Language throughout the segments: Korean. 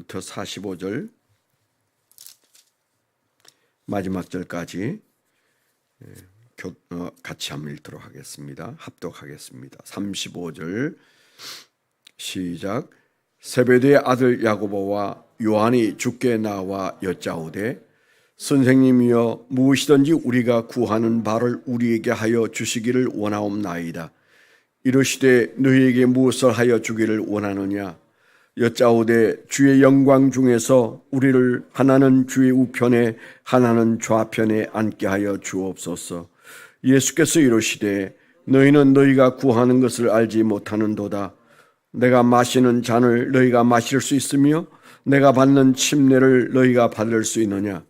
42절부터 45절 마지막 절까지 같이 한번 읽도록 하겠습니다. 합독하겠습니다. 35절 시작. 세베대의 아들 야고보와 요한이 주께 나와 여짜오되 선생님이여 무엇이든지 우리가 구하는 바를 우리에게 하여 주시기를 원하옵나이다. 이르시되 너희에게 무엇을 하여 주기를 원하느냐. 여짜오되 주의 영광 중에서 우리를 하나는 주의 우편에 하나는 좌편에 앉게 하여 주옵소서. 예수께서 이르시되 너희는 너희가 구하는 것을 알지 못하는도다. 내가 마시는 잔을 너희가 마실 수 있으며 내가 받는 침례를 너희가 받을 수 있느냐.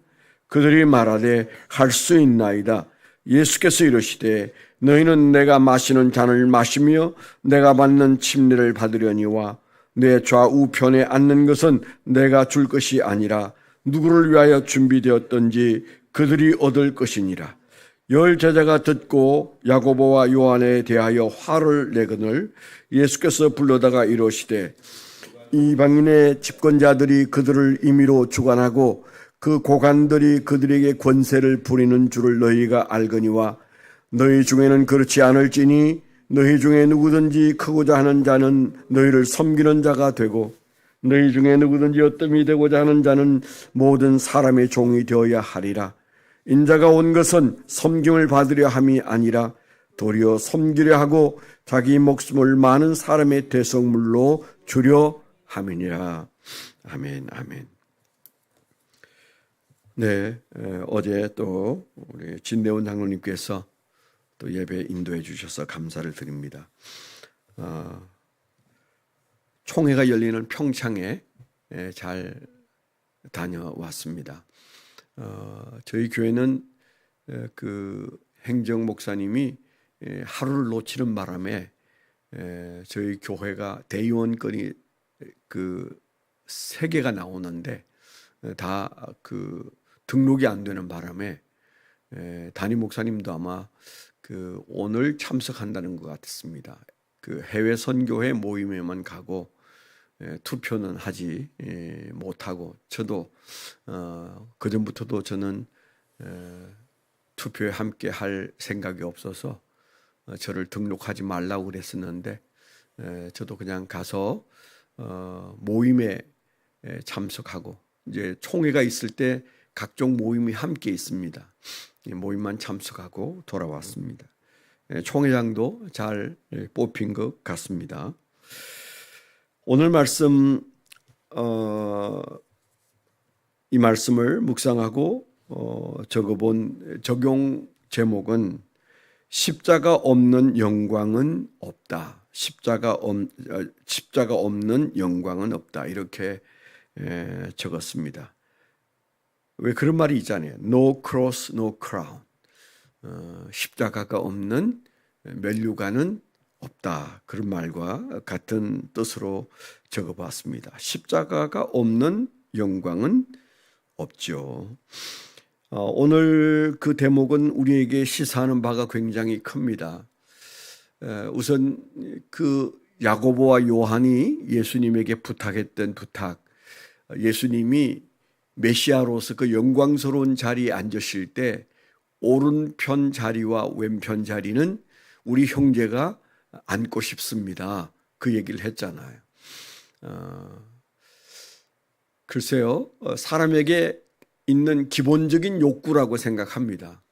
그들이 말하되 할 수 있나이다. 예수께서 이르시되 너희는 내가 마시는 잔을 마시며 내가 받는 침례를 받으려니와 내 좌우편에 앉는 것은 내가 줄 것이 아니라 누구를 위하여 준비되었던지 그들이 얻을 것이니라. 열 제자가 듣고 야고보와 요한에 대하여 화를 내거늘 예수께서 불러다가 이르시되 이방인의 집권자들이 그들을 임의로 주관하고 그 고관들이 그들에게 권세를 부리는 줄을 너희가 알거니와 너희 중에는 그렇지 않을지니 너희 중에 누구든지 크고자 하는 자는 너희를 섬기는 자가 되고 너희 중에 누구든지 어뜸이 되고자 하는 자는 모든 사람의 종이 되어야 하리라. 인자가 온 것은 섬김을 받으려 함이 아니라 도리어 섬기려 하고 자기 목숨을 많은 사람의 대속물로 주려 함이니라. 아멘, 아멘. 네, 어제 또 우리 진대원 장로님께서 또 예배 인도해 주셔서 감사를 드립니다. 총회가 열리는 평창에 잘 다녀왔습니다. 저희 교회는 그 행정 목사님이 하루를 놓치는 바람에 저희 교회가 대의원권이 그 3개가 나오는데 다 그 등록이 안 되는 바람에 담임 목사님도 아마 그 오늘 참석한다는 것 같습니다. 그 해외 선교회 모임에만 가고 투표는 하지 못하고 저도 그 전부터도 저는 투표에 함께 할 생각이 없어서 저를 등록하지 말라고 그랬었는데 저도 그냥 가서 모임에 참석하고 이제 총회가 있을 때 각종 모임이 함께 있습니다. 모임만 참석하고 돌아왔습니다. 총회장도 잘 뽑힌 것 같습니다. 오늘 말씀 이 말씀을 묵상하고 적어본 적용 제목은 십자가 없는 영광은 없다. 십자가 없는 영광은 없다. 이렇게 적었습니다. 왜 그런 말이 있잖아요. No cross, no crown. 십자가가 없는 면류관은 없다. 그런 말과 같은 뜻으로 적어봤습니다. 십자가가 없는 영광은 없죠. 오늘 그 대목은 우리에게 시사하는 바가 굉장히 큽니다. 우선 그 야고보와 요한이 예수님에게 부탁했던 부탁, 예수님이 메시아로서 그 영광스러운 자리에 앉으실 때 오른편 자리와 왼편 자리는 우리 형제가 앉고 싶습니다. 그 얘기를 했잖아요. 글쎄요, 사람에게 있는 기본적인 욕구라고 생각합니다.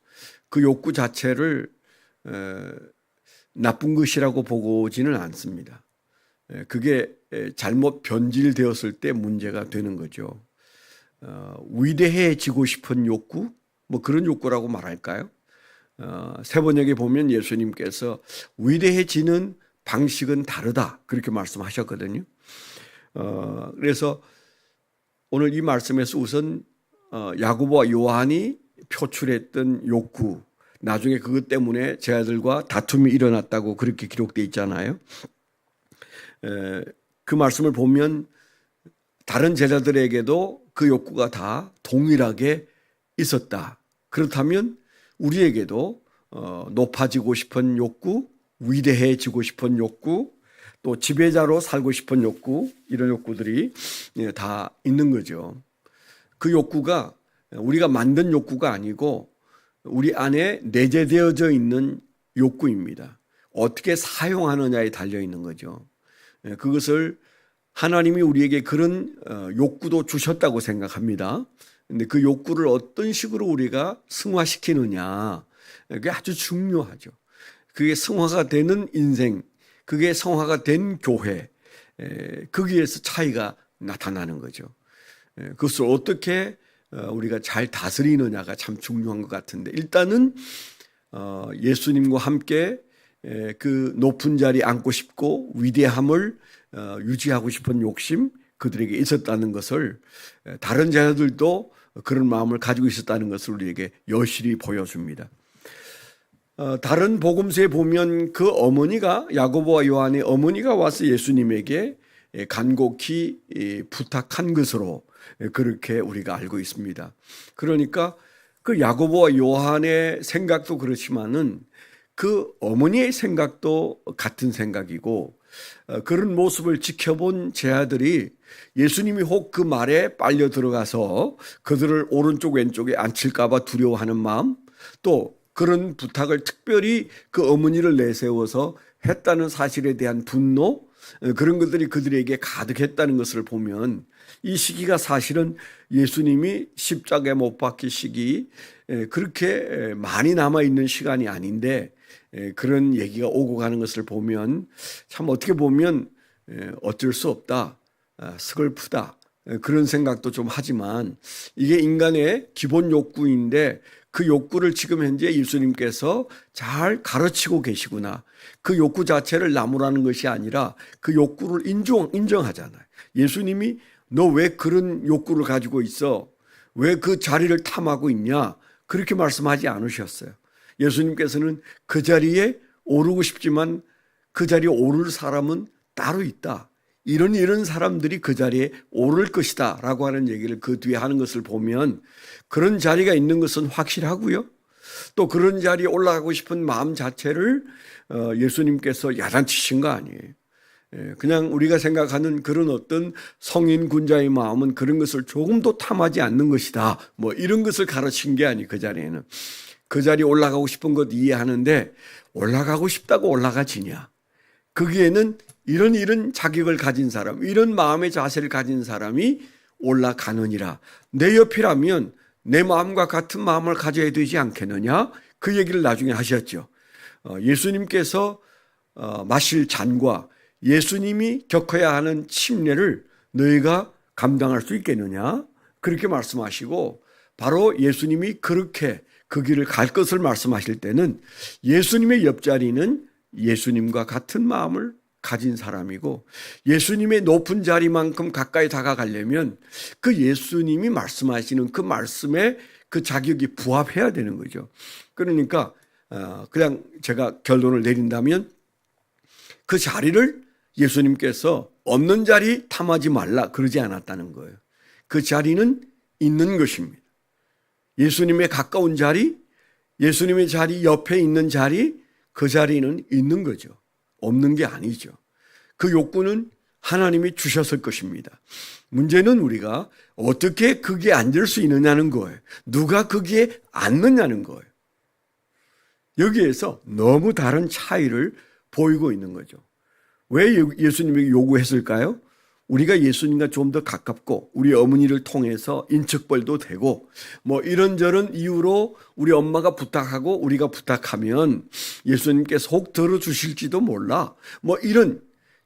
그 욕구 자체를 나쁜 것이라고 보고지는 않습니다. 그게 잘못 변질되었을 때 문제가 되는 거죠. 위대해지고 싶은 욕구? 뭐 그런 욕구라고 말할까요? 세번역에 보면 예수님께서 위대해지는 방식은 다르다 그렇게 말씀하셨거든요. 그래서 오늘 이 말씀에서 우선 야고보와 요한이 표출했던 욕구, 나중에 그것 때문에 제자들과 다툼이 일어났다고 그렇게 기록되어 있잖아요. 그 말씀을 보면 다른 제자들에게도 그 욕구가 다 동일하게 있었다. 그렇다면 우리에게도 높아지고 싶은 욕구, 위대해지고 싶은 욕구, 또 지배자로 살고 싶은 욕구, 이런 욕구들이 다 있는 거죠. 그 욕구가 우리가 만든 욕구가 아니고 우리 안에 내재되어져 있는 욕구입니다. 어떻게 사용하느냐에 달려 있는 거죠. 그것을 하나님이 우리에게 그런 욕구도 주셨다고 생각합니다. 근데 그 욕구를 어떤 식으로 우리가 승화시키느냐, 그게 아주 중요하죠. 그게 성화가 되는 인생, 그게 성화가 된 교회, 거기에서 차이가 나타나는 거죠. 그것을 어떻게 우리가 잘 다스리느냐가 참 중요한 것 같은데, 일단은 예수님과 함께 그 높은 자리 앉고 싶고 위대함을 유지하고 싶은 욕심, 그들에게 있었다는 것을, 다른 자들도 그런 마음을 가지고 있었다는 것을 우리에게 여실히 보여줍니다. 다른 복음서에 보면 그 어머니가, 야고보와 요한의 어머니가 와서 예수님에게 간곡히 부탁한 것으로 그렇게 우리가 알고 있습니다. 그러니까 그 야고보와 요한의 생각도 그렇지만은 그 어머니의 생각도 같은 생각이고, 그런 모습을 지켜본 제 아들이 예수님이 혹 그 말에 빨려 들어가서 그들을 오른쪽 왼쪽에 앉힐까 봐 두려워하는 마음, 또 그런 부탁을 특별히 그 어머니를 내세워서 했다는 사실에 대한 분노, 그런 것들이 그들에게 가득했다는 것을 보면 이 시기가 사실은 예수님이 십자가에 못 박히시기 그렇게 많이 남아있는 시간이 아닌데, 그런 얘기가 오고 가는 것을 보면 참 어떻게 보면 어쩔 수 없다, 서글프다, 그런 생각도 좀 하지만 이게 인간의 기본 욕구인데 그 욕구를 지금 현재 예수님께서 잘 가르치고 계시구나. 그 욕구 자체를 나무라는 것이 아니라 그 욕구를 인정하잖아요. 예수님이 너 왜 그런 욕구를 가지고 있어? 왜 그 자리를 탐하고 있냐? 그렇게 말씀하지 않으셨어요. 예수님께서는 그 자리에 오르고 싶지만 그 자리에 오를 사람은 따로 있다. 이런 사람들이 그 자리에 오를 것이다 라고 하는 얘기를 그 뒤에 하는 것을 보면 그런 자리가 있는 것은 확실하고요. 또 그런 자리에 올라가고 싶은 마음 자체를 예수님께서 야단치신 거 아니에요. 그냥 우리가 생각하는 그런 어떤 성인 군자의 마음은 그런 것을 조금도 탐하지 않는 것이다, 뭐 이런 것을 가르친 게 아니에요. 그 자리에는 그 자리에 올라가고 싶은 것 이해하는데 올라가고 싶다고 올라가지냐, 거기에는 이런 자격을 가진 사람, 이런 마음의 자세를 가진 사람이 올라가느니라. 내 옆이라면 내 마음과 같은 마음을 가져야 되지 않겠느냐, 그 얘기를 나중에 하셨죠. 예수님께서 마실 잔과 예수님이 겪어야 하는 침례를 너희가 감당할 수 있겠느냐, 그렇게 말씀하시고, 바로 예수님이 그렇게 그 길을 갈 것을 말씀하실 때는 예수님의 옆자리는 예수님과 같은 마음을 가진 사람이고, 예수님의 높은 자리만큼 가까이 다가가려면 그 예수님이 말씀하시는 그 말씀에 그 자격이 부합해야 되는 거죠. 그러니까 그냥 제가 결론을 내린다면 그 자리를 예수님께서 없는 자리 탐하지 말라 그러지 않았다는 거예요. 그 자리는 있는 것입니다. 예수님의 가까운 자리, 예수님의 자리 옆에 있는 자리, 그 자리는 있는 거죠. 없는 게 아니죠. 그 욕구는 하나님이 주셨을 것입니다. 문제는 우리가 어떻게 거기에 앉을 수 있느냐는 거예요. 누가 거기에 앉느냐는 거예요. 여기에서 너무 다른 차이를 보이고 있는 거죠. 왜 예수님이 요구했을까요? 우리가 예수님과 좀 더 가깝고 우리 어머니를 통해서 인척벌도 되고 뭐 이런저런 이유로 우리 엄마가 부탁하고 우리가 부탁하면 예수님께서 혹 들어주실지도 몰라, 뭐 이런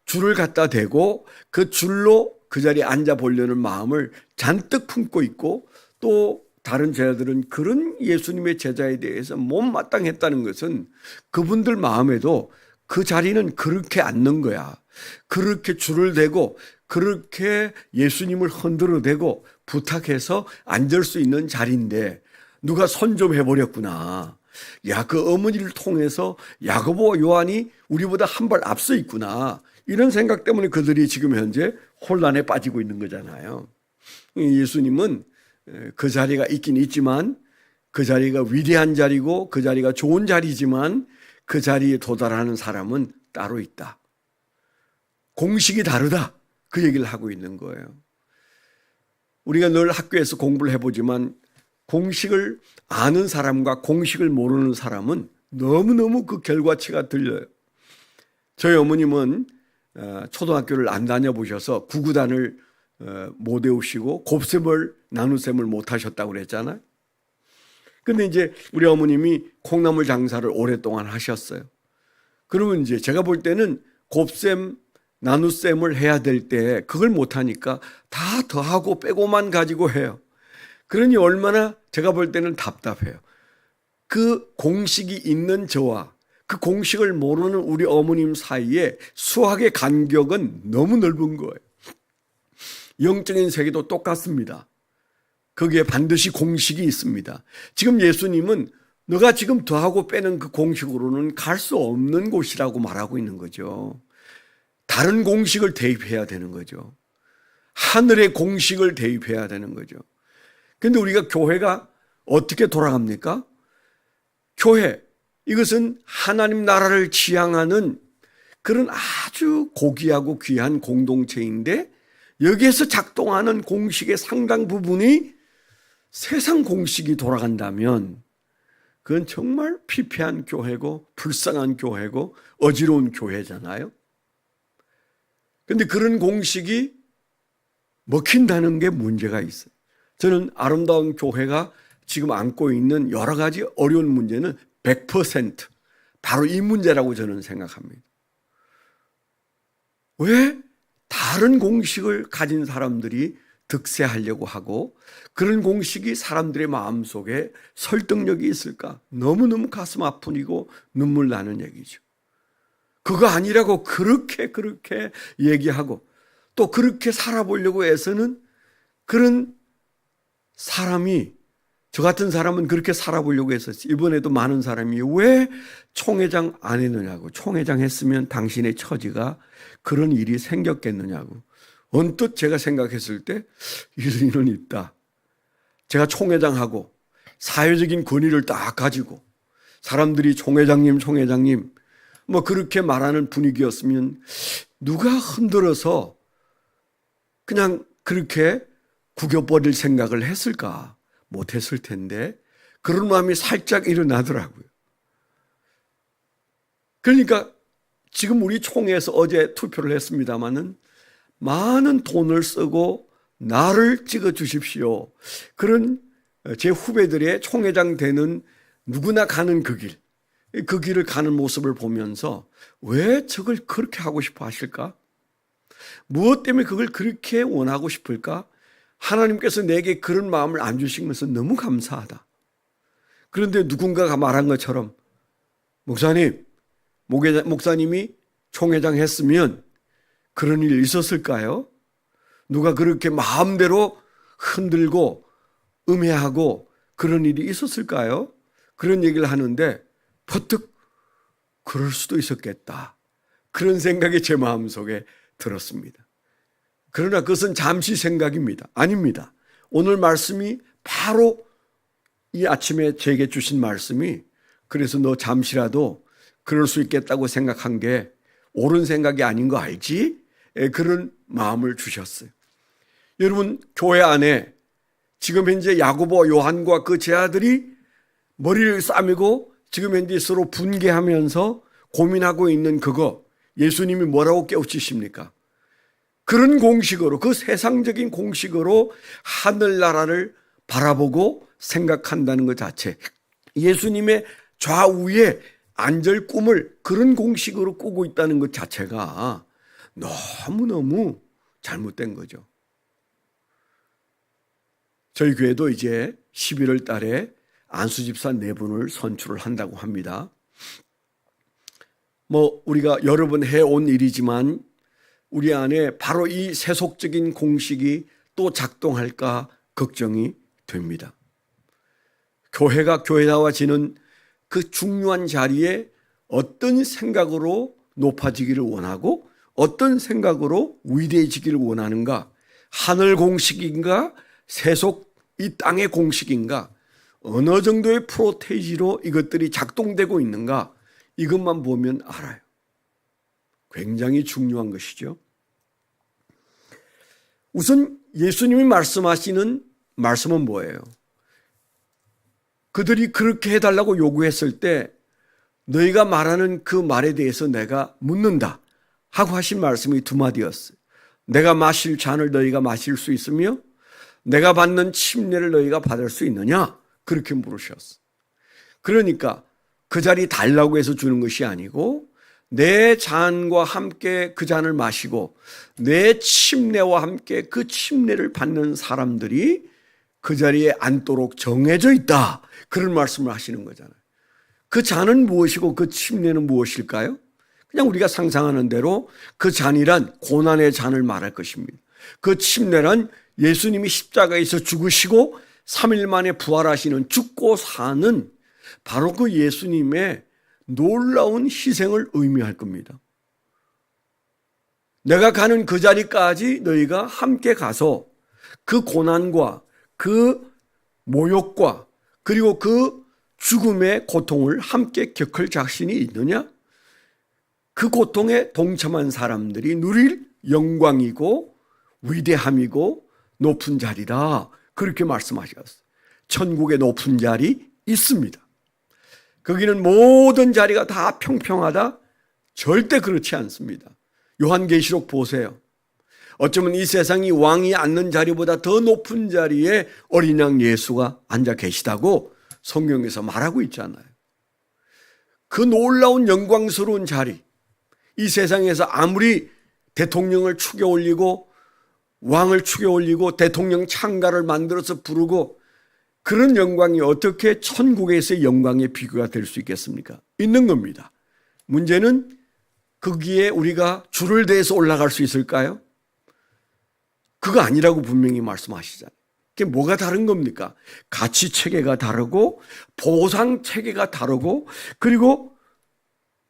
줄을 갖다 대고 그 줄로 그 자리에 앉아보려는 마음을 잔뜩 품고 있고, 또 다른 제자들은 그런 예수님의 제자에 대해서 못마땅했다는 것은 그분들 마음에도 그 자리는 그렇게 앉는 거야, 그렇게 줄을 대고 그렇게 예수님을 흔들어대고 부탁해서 앉을 수 있는 자리인데 누가 손 좀 해버렸구나. 야, 그 어머니를 통해서 야고보와 요한이 우리보다 한 발 앞서 있구나. 이런 생각 때문에 그들이 지금 현재 혼란에 빠지고 있는 거잖아요. 예수님은 그 자리가 있긴 있지만 그 자리가 위대한 자리고 그 자리가 좋은 자리지만 그 자리에 도달하는 사람은 따로 있다. 공식이 다르다. 그 얘기를 하고 있는 거예요. 우리가 늘 학교에서 공부를 해보지만 공식을 아는 사람과 공식을 모르는 사람은 너무너무 그 결과치가 들려요. 저희 어머님은 초등학교를 안 다녀보셔서 구구단을 못 외우시고 곱셈을 나눗셈을 못 하셨다고 그랬잖아요. 근데 이제 우리 어머님이 콩나물 장사를 오랫동안 하셨어요. 그러면 이제 제가 볼 때는 곱셈 나눗셈을 해야 될 때 그걸 못하니까 다 더하고 빼고만 가지고 해요. 그러니 얼마나 제가 볼 때는 답답해요. 그 공식이 있는 저와 그 공식을 모르는 우리 어머님 사이에 수학의 간격은 너무 넓은 거예요. 영적인 세계도 똑같습니다. 거기에 반드시 공식이 있습니다. 지금 예수님은 너가 지금 더하고 빼는 그 공식으로는 갈 수 없는 곳이라고 말하고 있는 거죠. 다른 공식을 대입해야 되는 거죠. 하늘의 공식을 대입해야 되는 거죠. 그런데 우리가 교회가 어떻게 돌아갑니까? 교회, 이것은 하나님 나라를 지향하는 그런 아주 고귀하고 귀한 공동체인데 여기에서 작동하는 공식의 상당 부분이 세상 공식이 돌아간다면 그건 정말 피폐한 교회고 불쌍한 교회고 어지러운 교회잖아요. 그런데 그런 공식이 먹힌다는 게 문제가 있어요. 저는 아름다운 교회가 지금 안고 있는 여러 가지 어려운 문제는 100% 바로 이 문제라고 저는 생각합니다. 왜 다른 공식을 가진 사람들이 득세하려고 하고 그런 공식이 사람들의 마음속에 설득력이 있을까? 너무너무 가슴 아프고 눈물 나는 얘기죠. 그거 아니라고 그렇게 얘기하고 또 그렇게 살아보려고 해서는 그런 사람이 저 같은 사람은 그렇게 살아보려고 했었어요. 이번에도 많은 사람이 왜 총회장 안 했느냐고. 총회장 했으면 당신의 처지가 그런 일이 생겼겠느냐고. 언뜻 제가 생각했을 때 일리는 있다. 제가 총회장하고 사회적인 권위를 딱 가지고 사람들이 총회장님 뭐 그렇게 말하는 분위기였으면 누가 흔들어서 그냥 그렇게 구겨버릴 생각을 했을까? 못했을 텐데 그런 마음이 살짝 일어나더라고요. 그러니까 지금 우리 총회에서 어제 투표를 했습니다마는 많은 돈을 쓰고 나를 찍어 주십시오. 그런 제 후배들의 총회장 되는 누구나 가는 그 길을 가는 모습을 보면서 왜 저걸 그렇게 하고 싶어 하실까? 무엇 때문에 그걸 그렇게 원하고 싶을까? 하나님께서 내게 그런 마음을 안 주신 것은 너무 감사하다. 그런데 누군가가 말한 것처럼 목사님이 총회장 했으면 그런 일이 있었을까요? 누가 그렇게 마음대로 흔들고 음해하고 그런 일이 있었을까요? 그런 얘기를 하는데 퍼뜩 그럴 수도 있었겠다. 그런 생각이 제 마음속에 들었습니다. 그러나 그것은 잠시 생각입니다. 아닙니다. 오늘 말씀이 바로 이 아침에 제게 주신 말씀이 그래서 너 잠시라도 그럴 수 있겠다고 생각한 게 옳은 생각이 아닌 거 알지? 그런 마음을 주셨어요. 여러분 교회 안에 지금 현재 야고보 요한과 그 제 아들이 머리를 싸매고 지금 현재 서로 분개하면서 고민하고 있는 그거 예수님이 뭐라고 깨우치십니까? 그런 공식으로 그 세상적인 공식으로 하늘나라를 바라보고 생각한다는 것 자체 예수님의 좌우에 앉을 꿈을 그런 공식으로 꾸고 있다는 것 자체가 너무너무 잘못된 거죠. 저희 교회도 이제 11월 달에 안수집사 4분을 선출을 한다고 합니다. 우리가 여러 번 해온 일이지만 우리 안에 바로 이 세속적인 공식이 또 작동할까 걱정이 됩니다. 교회가 교회다워지는 그 중요한 자리에 어떤 생각으로 높아지기를 원하고 어떤 생각으로 위대해지기를 원하는가? 하늘 공식인가? 세속 이 땅의 공식인가? 어느 정도의 프로테이지로 이것들이 작동되고 있는가? 이것만 보면 알아요. 굉장히 중요한 것이죠. 우선 예수님이 말씀하시는 말씀은 뭐예요? 그들이 그렇게 해달라고 요구했을 때 너희가 말하는 그 말에 대해서 내가 묻는다 하고 하신 말씀이 두 마디였어요. 내가 마실 잔을 너희가 마실 수 있으며 내가 받는 침례를 너희가 받을 수 있느냐? 그렇게 물으셨어요. 그러니까 그 자리 달라고 해서 주는 것이 아니고 내 잔과 함께 그 잔을 마시고 내 침례와 함께 그 침례를 받는 사람들이 그 자리에 앉도록 정해져 있다. 그런 말씀을 하시는 거잖아요. 그 잔은 무엇이고 그 침례는 무엇일까요? 그냥 우리가 상상하는 대로 그 잔이란 고난의 잔을 말할 것입니다. 그 침례란 예수님이 십자가에서 죽으시고 3일 만에 부활하시는 죽고 사는 바로 그 예수님의 놀라운 희생을 의미할 겁니다. 내가 가는 그 자리까지 너희가 함께 가서 그 고난과 그 모욕과 그리고 그 죽음의 고통을 함께 겪을 자신이 있느냐? 그 고통에 동참한 사람들이 누릴 영광이고 위대함이고 높은 자리다. 그렇게 말씀하셨어요. 천국의 높은 자리 있습니다. 거기는 모든 자리가 다 평평하다? 절대 그렇지 않습니다. 요한계시록 보세요. 어쩌면 이 세상이 왕이 앉는 자리보다 더 높은 자리에 어린 양 예수가 앉아 계시다고 성경에서 말하고 있잖아요. 그 놀라운 영광스러운 자리, 이 세상에서 아무리 대통령을 축여 올리고 왕을 축여 올리고 대통령 창가를 만들어서 부르고 그런 영광이 어떻게 천국에서의 영광에 비교가 될 수 있겠습니까? 있는 겁니다. 문제는 거기에 우리가 줄을 대서 올라갈 수 있을까요? 그거 아니라고 분명히 말씀하시잖아요. 그게 뭐가 다른 겁니까? 가치 체계가 다르고 보상 체계가 다르고 그리고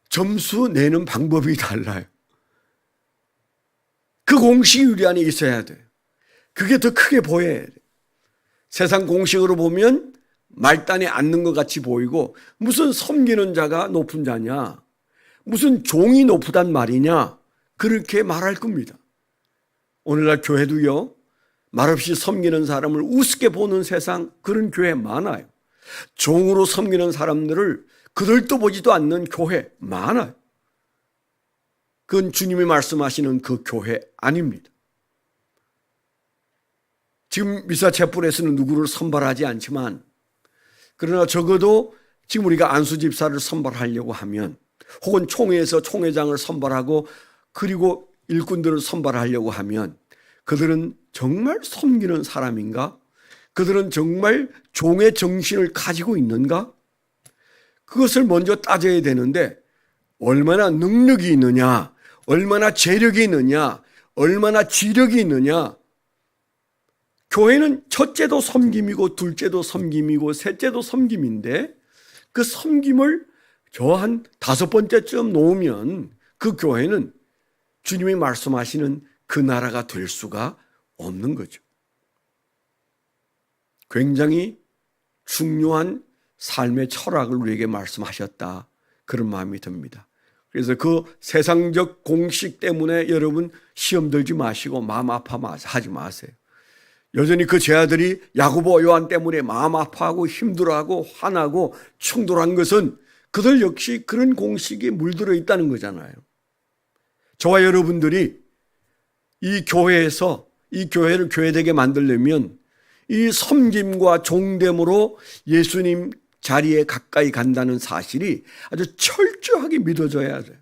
점수 내는 방법이 달라요. 그 공식이 우리 안에 있어야 돼요. 그게 더 크게 보여야 돼요. 세상 공식으로 보면 말단에 앉는 것 같이 보이고 무슨 섬기는 자가 높은 자냐, 무슨 종이 높으단 말이냐 그렇게 말할 겁니다. 오늘날 교회도요, 말없이 섬기는 사람을 우습게 보는 세상, 그런 교회 많아요. 종으로 섬기는 사람들을 그들도 보지도 않는 교회 많아요. 그건 주님이 말씀하시는 그 교회 아닙니다. 지금 미사 촛불에서는 누구를 선발하지 않지만 그러나 적어도 지금 우리가 안수 집사를 선발하려고 하면 혹은 총회에서 총회장을 선발하고 그리고 일꾼들을 선발하려고 하면 그들은 정말 섬기는 사람인가? 그들은 정말 종의 정신을 가지고 있는가? 그것을 먼저 따져야 되는데 얼마나 능력이 있느냐, 얼마나 재력이 있느냐, 얼마나 지력이 있느냐. 교회는 첫째도 섬김이고 둘째도 섬김이고 셋째도 섬김인데 그 섬김을 저 한 5번째쯤 놓으면 그 교회는 주님이 말씀하시는 그 나라가 될 수가 없는 거죠. 굉장히 중요한 삶의 철학을 우리에게 말씀하셨다. 그런 마음이 듭니다. 그래서 그 세상적 공식 때문에 여러분 시험 들지 마시고 마음 아파하지 마세요. 여전히 그 제 아들이 야고보 요한 때문에 마음 아파하고 힘들어하고 화나고 충돌한 것은 그들 역시 그런 공식이 물들어 있다는 거잖아요. 저와 여러분들이 이 교회에서 이 교회를 교회되게 만들려면 이 섬김과 종됨으로 예수님 자리에 가까이 간다는 사실이 아주 철저하게 믿어져야 돼요.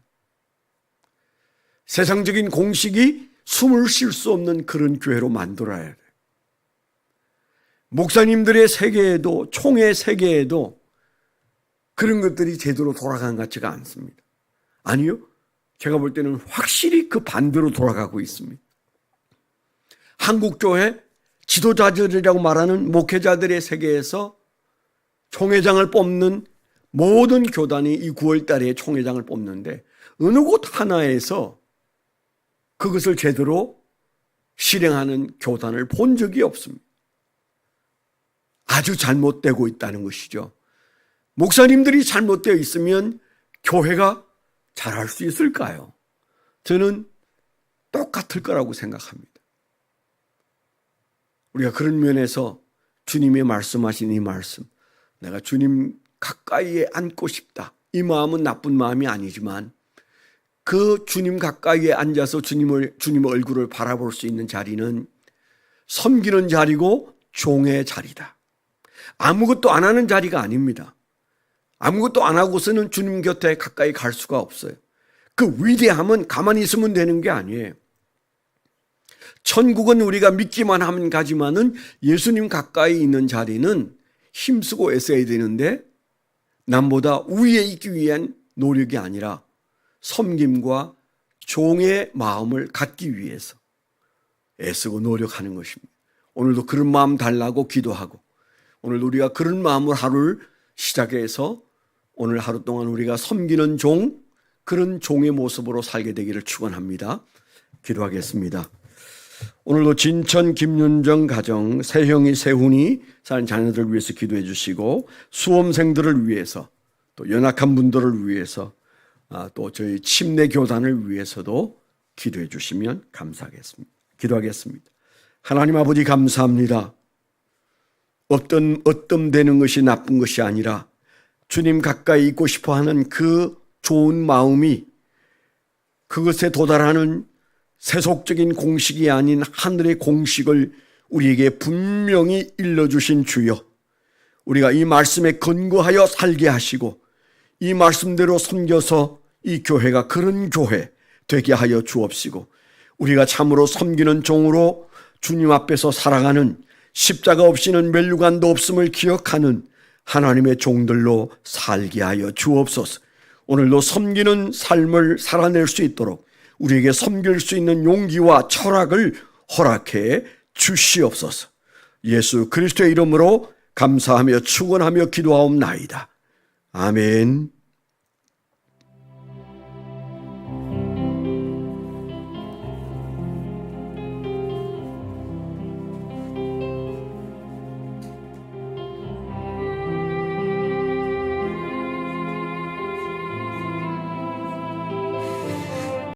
세상적인 공식이 숨을 쉴 수 없는 그런 교회로 만들어야 돼요. 목사님들의 세계에도 총회 세계에도 그런 것들이 제대로 돌아가는 것 같지가 않습니다. 아니요. 제가 볼 때는 확실히 그 반대로 돌아가고 있습니다. 한국교회 지도자들이라고 말하는 목회자들의 세계에서 총회장을 뽑는 모든 교단이 이 9월 달에 총회장을 뽑는데 어느 곳 하나에서 그것을 제대로 실행하는 교단을 본 적이 없습니다. 아주 잘못되고 있다는 것이죠. 목사님들이 잘못되어 있으면 교회가 잘할 수 있을까요? 저는 똑같을 거라고 생각합니다. 우리가 그런 면에서 주님이 말씀하신 이 말씀, 내가 주님 가까이에 앉고 싶다, 이 마음은 나쁜 마음이 아니지만 그 주님 가까이에 앉아서 주님의 얼굴을 바라볼 수 있는 자리는 섬기는 자리고 종의 자리다. 아무것도 안 하는 자리가 아닙니다. 아무것도 안 하고서는 주님 곁에 가까이 갈 수가 없어요. 그 위대함은 가만히 있으면 되는 게 아니에요. 천국은 우리가 믿기만 하면 가지만은 예수님 가까이 있는 자리는 힘쓰고 애써야 되는데 남보다 위에 있기 위한 노력이 아니라 섬김과 종의 마음을 갖기 위해서 애쓰고 노력하는 것입니다. 오늘도 그런 마음 달라고 기도하고 오늘도 우리가 그런 마음으로 하루를 시작해서 오늘 하루 동안 우리가 섬기는 종, 그런 종의 모습으로 살게 되기를 축원합니다. 기도하겠습니다. 오늘도 진천 김윤정 가정 세형이 세훈이 사는 자녀들을 위해서 기도해 주시고 수험생들을 위해서 또 연약한 분들을 위해서 또 저희 침례 교단을 위해서도 기도해 주시면 감사하겠습니다. 기도하겠습니다. 하나님 아버지 감사합니다. 어떤 되는 것이 나쁜 것이 아니라 주님 가까이 있고 싶어하는 그 좋은 마음이 그것에 도달하는 세속적인 공식이 아닌 하늘의 공식을 우리에게 분명히 일러주신 주여, 우리가 이 말씀에 근거하여 살게 하시고 이 말씀대로 섬겨서 이 교회가 그런 교회 되게 하여 주옵시고 우리가 참으로 섬기는 종으로 주님 앞에서 살아가는 십자가 없이는 면류관도 없음을 기억하는 하나님의 종들로 살게 하여 주옵소서. 오늘도 섬기는 삶을 살아낼 수 있도록 우리에게 섬길 수 있는 용기와 철학을 허락해 주시옵소서. 예수 그리스도의 이름으로 감사하며 축원하며 기도하옵나이다. 아멘.